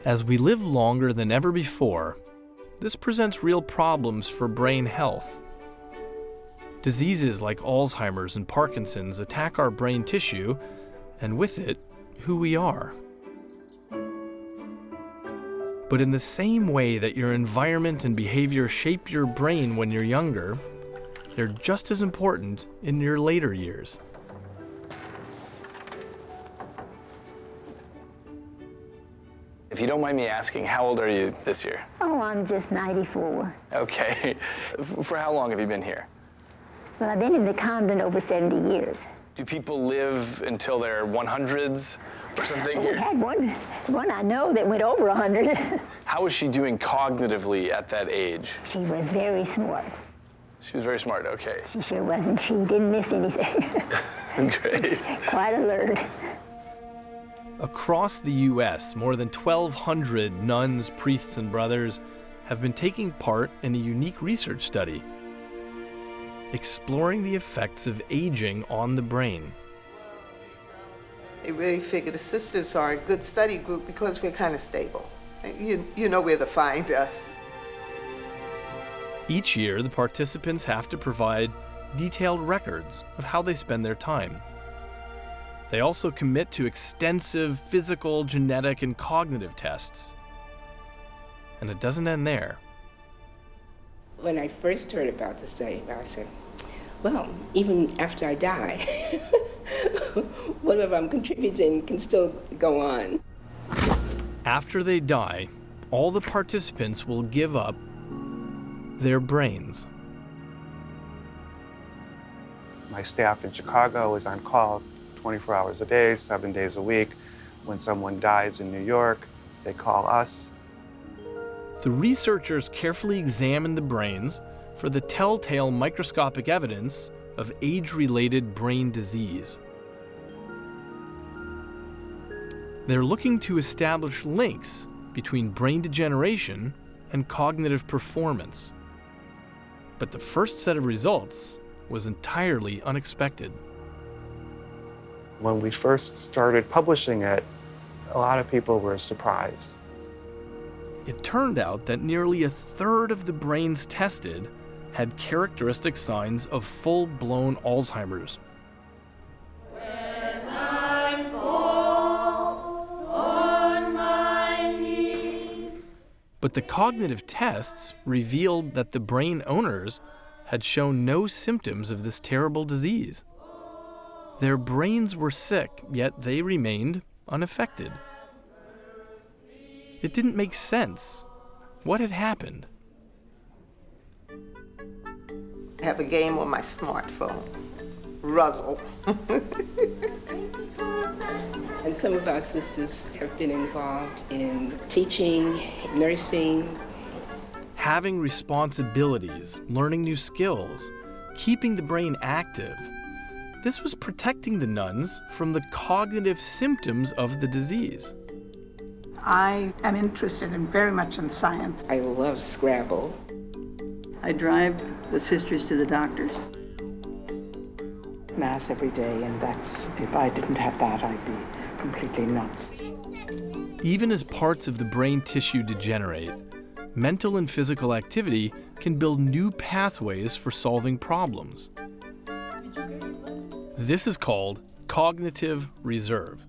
As we live longer than ever before, this presents real problems for brain health. Diseases like Alzheimer's and Parkinson's attack our brain tissue, and with it, who we are. But in the same way that your environment and behavior shape your brain when you're younger, they're just as important in your later years. If you don't mind me asking, how old are you this year? Oh, I'm just 94. Okay. For how long have you been here? Well, I've been in the convent over 70 years. Do people live until their 100s or something We here? had one I know that went over 100. How was she doing cognitively at that age? She was very smart. She was very smart, okay. She sure wasn't. She didn't miss anything. Great. Quite alert. Across the U.S., more than 1,200 nuns, priests, and brothers have been taking part in a unique research study exploring the effects of aging on the brain. I really figure the sisters are a good study group because we're kind of stable. You know where to find us. Each year, the participants have to provide detailed records of how they spend their time. They also commit to extensive physical, genetic, and cognitive tests. And it doesn't end there. When I first heard about the study, I said, well, even after I die, whatever I'm contributing can still go on. After they die, all the participants will give up their brains. My staff in Chicago is on call 24 hours a day, 7 days a week. When someone dies in New York, they call us. The researchers carefully examine the brains for the telltale microscopic evidence of age-related brain disease. They're looking to establish links between brain degeneration and cognitive performance. But the first set of results was entirely unexpected. When we first started publishing it, a lot of people were surprised. It turned out that nearly a third of the brains tested had characteristic signs of full-blown Alzheimer's. When I fall on my knees. But the cognitive tests revealed that the brain owners had shown no symptoms of this terrible disease. Their brains were sick, yet they remained unaffected. It didn't make sense. What had happened? I have a game on my smartphone, Ruzzle. And some of our sisters have been involved in teaching, nursing. Having responsibilities, learning new skills, keeping the brain active. This was protecting the nuns from the cognitive symptoms of the disease. I am interested very much in science. I love Scrabble. I drive the sisters to the doctors. Mass every day, and if I didn't have that, I'd be completely nuts. Even as parts of the brain tissue degenerate, mental and physical activity can build new pathways for solving problems. This is called cognitive reserve.